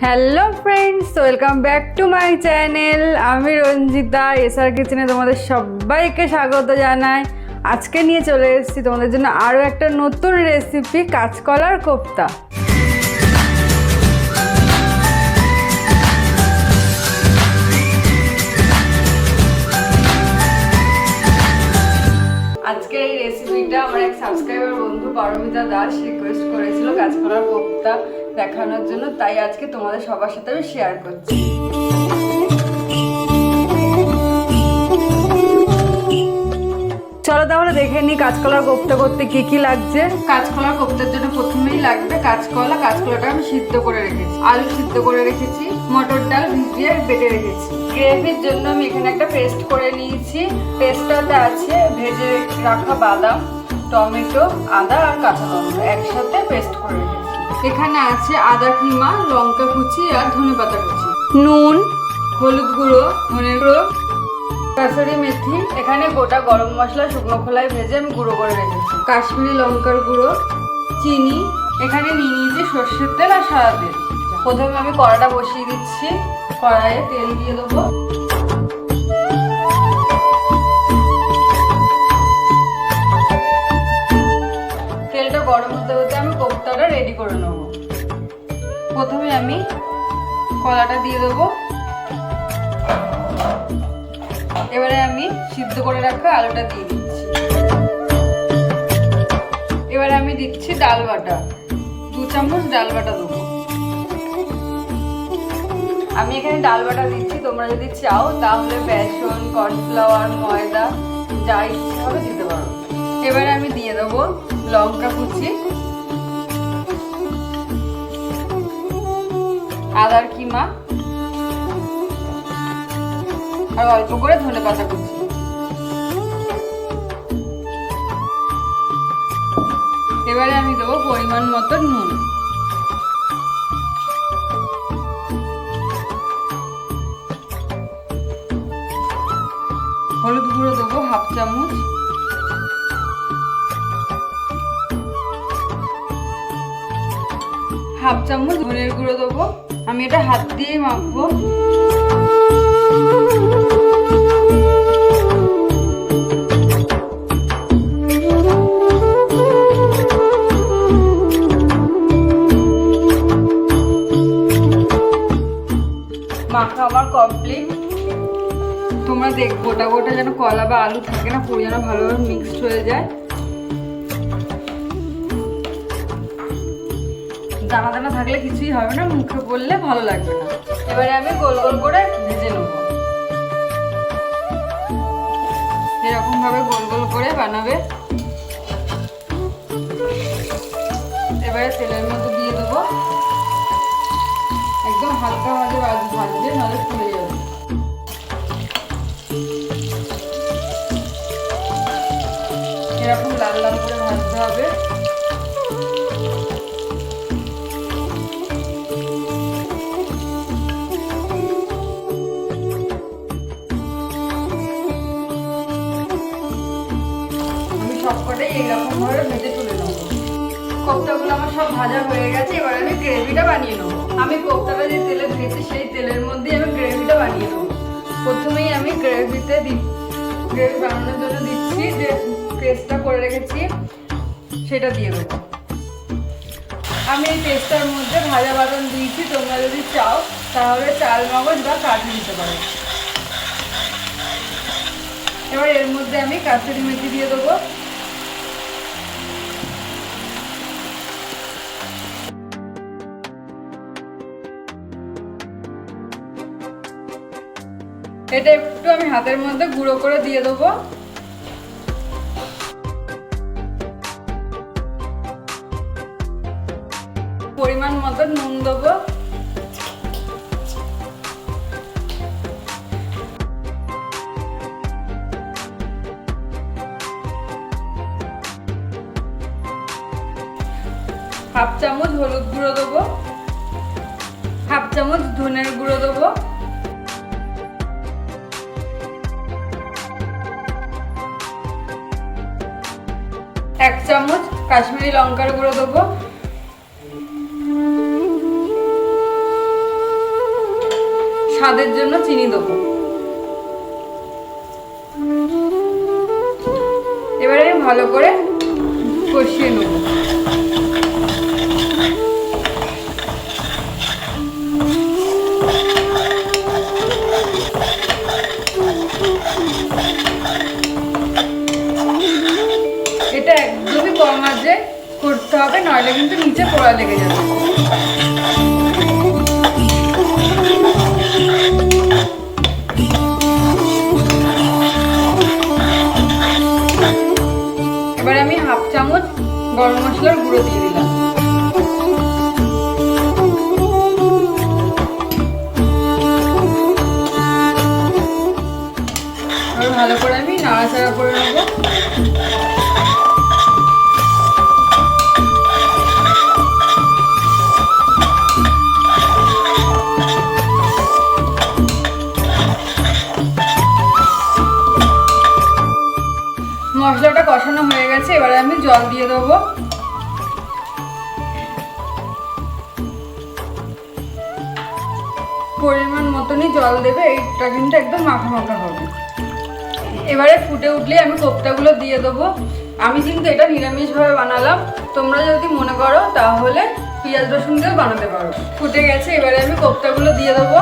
Hello friends, welcome back to my channel. আমি Ranjita, SR কিচেনে তোমাদের সবাইকে স্বাগত জানাই। আজকে নিয়ে চলে এসেছি তোমাদের জন্য আরও একটা নতুন রেসিপি, কাঁচকলার কোপ্তা। আজকের এই রেসিপিটা আমার এক সাবস্ক্রাইবার বন্ধু পারমিতা দাস রিকোয়েস্ট করেছিল কাঁচকলার কোপ্তা দেখানোর জন্য, তাই আজকে তোমাদের সবার সাথে আমি শেয়ার করছি। চলো তাহলে দেখে নিই কাঁচকলার কোপ্তা করতে কি কি লাগছে। কাঁচকলার কোপ্তার জন্য প্রথমেই লাগবে কাঁচকলা। কাঁচকলাটা আমি সিদ্ধ করে রেখেছি, আলু সিদ্ধ করে রেখেছি, মটর ডাল ভিজিয়ে বেটে রেখেছি। গ্রেভির জন্য আমি এখানে একটা পেস্ট করে নিয়েছি। পেস্টটাতে আছে ভেজে রাখা বাদাম, টমেটো, আদা আর কাঁচা লঙ্কা একসাথে পেস্ট করে রেখেছি। এখানে আছে আদা কিমা, লঙ্কা কুচি আর ধনেপাতা কুচি, নুন, হলুদ গুঁড়ো, ধনের গুঁড়ো, কাসুরি মেথি। এখানে গোটা গরম মশলা শুকনো খোলায় ভেজে আমি গুঁড়ো করে রেখেছি, কাশ্মীরি লঙ্কার গুঁড়ো, চিনি। এখানে নিয়ে নিয়েছি সর্ষের তেল আর সাদা তেল। প্রথমে আমি কড়াটা বসিয়ে দিচ্ছি, কড়াইয়ে তেল দিয়ে দেবো। তেলটা গরম হতে হতে আমি কোপ্তাটা রেডি করে নেব। প্রথমে আমি কলাটা দিয়ে দেবো। এবারে আমি সিদ্ধ করে রাখা আলুটা দিয়ে দিচ্ছি। এবারে আমি দিচ্ছি ডাল বাটা, 2 চামচ ডাল বাটা দেবো। আমি এখানে ডাল বাটা দিচ্ছি, তোমরা যদি চাও তাহলে বেসন, কর্নফ্লাওয়ার, ময়দা যা ইচ্ছে হবে দিতে পারো। এবারে আমি দিয়ে দেবো লঙ্কা কুচি, আদার কিমা আর অল্প করে ধনেপাতা কুচি। এবারে আমি দেবো পরিমাণ মতো নুন। হলুদ গুঁড়ো দেবো 1/2 চামচ, ধনের গুঁড়ো দেবো। আমি এটা হাত দিয়ে মাখবো। মাখা আমার কমপ্লিট। তোমরা দেখো গোটা গোটা যেন কলা বা আলু থাকে না, পুরো যেন ভালোভাবে মিক্সড হয়ে যায়। দানা দানা থাকলে কিছুই হবে না, মুখে পড়লে ভালো লাগবে না। এবারে আমি গোল গোল করে ভেজে নেব। এরকম ভাবে গোল গোল করে বানাবে। এবারে তেলের মধ্যে দিয়ে দেবো। একদম হালকা ভাবে ভাজবে, নাহলে পুড়ে যাবে। এরকম লাল লাল করে ভাজতে হবে। আমি সবকটাই এইরকম ভাবে ভেজে তুলে নেবো। কোপ্তাগুলো আমার সব ভাজা হয়ে গেছে। এবার আমি গ্রেভিটা বানিয়ে নেবো। আমি কোপ্তাটা যে তেলে ভেজেছি সেই তেলের মধ্যে আমি গ্রেভিটা বানিয়ে নেবো। প্রথমেই আমি গ্রেভি বানানোর জন্য দিচ্ছি যে পেস্টটা করে রেখেছি সেটা দিয়ে দেবো। আমি এই পেস্টটার মধ্যে ভাজা বাদাম দিয়েছি, তোমরা যদি চাও তাহলে চাল মগজ বা কাজু দিতে পারো। এবার এর মধ্যে আমি কাসুরি মেথি দিয়ে দেবো। এটা একটু আমি হাতের মধ্যে গুঁড়ো করে দিয়ে দেবো। পরিমাণ মতো নুন দেবো। হাফ চামচ হলুদ গুঁড়ো দেবো, 1/2 চামচ ধনের গুঁড়ো দেবো, 1 চামচ কাশ্মীরি লঙ্কার গুঁড়ো দেবো, স্বাদের জন্য চিনি দেবো। এবারে ভালো করে কষিয়ে নেব। এটা একদমই কম আঁচে করতে হবে, নইলে কিন্তু নিচে পোড়া লেগে যাবে। এবার আমি 1/2 চামচ গরম মশলার গুঁড়ো দিয়ে দিলাম। আর ভালো করে আমি নাড়াচাড়া করে নেব। মশলাটা কষানো হয়ে গেছে, এবারে আমি জল দিয়ে দেবো। পরিমাণ মতনই জল দেবে, এইটা কিন্তু একদম মাখা মাখা হবে। এবারে ফুটে উঠলে আমি কোপ্তাগুলো দিয়ে দেবো। আমি কিন্তু এটা নিরামিষভাবে বানালাম, তোমরা যদি মনে করো তাহলে পেঁয়াজ রসুন দিয়েও বানাতে পারো। ফুটে গেছে, এবারে আমি কোপ্তাগুলো দিয়ে দেবো।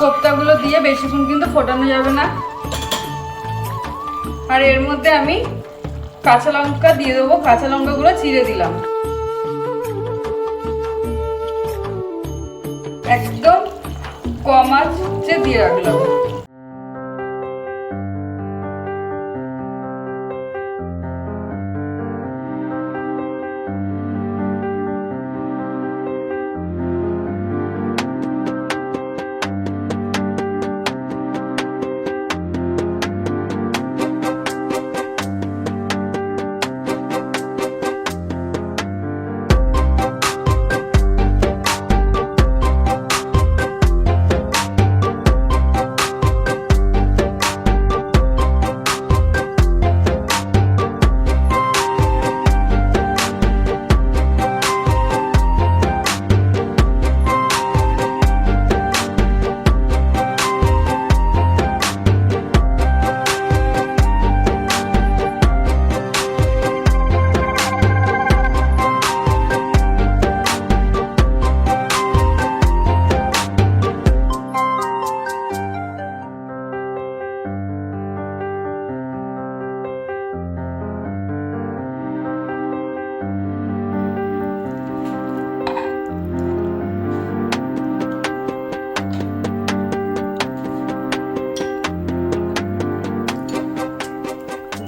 কোপ্তাগুলো দিয়ে বেশিক্ষণ কিন্তু ফোটানো যাবে না। আর এর মধ্যে আমি কাঁচা লঙ্কা দিয়ে দেবো। কাঁচা লঙ্কাগুলো চিড়ে দিলাম। একদম কম আঁচে দিয়ে রাখলাম।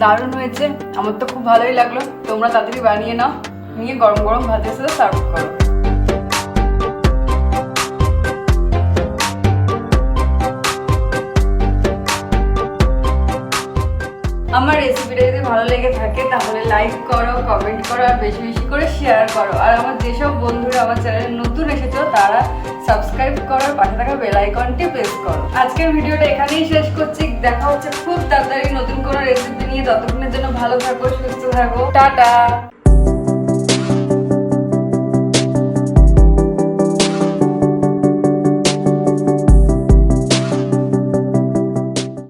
দারুণ হয়েছে, আমার তো খুব ভালোই লাগলো। তোমরা তাড়াতাড়ি বানিয়ে নাও, নিয়ে গরম গরম ভাতের সাথে সার্ভ করো। আমার রেসিপিটা যদি ভালো লেগে থাকে তাহলে লাইক করো, কমেন্ট করো, আর বেশি বেশি করে শেয়ার করো। আর আমার যেসব বন্ধুরা আমার চ্যানেলে নতুন এসেছো তারা সাবস্ক্রাইব করো, পাশে থাকা বেল আইকনটি প্রেস করো। আজকের ভিডিওটা এখানেই শেষ করছি। দেখা হচ্ছে খুব তাড়াতাড়ি নতুন কোনো রেসিপি নিয়ে। ততক্ষণের জন্য ভালো থাকো, সুস্থ থাকো, টাটা।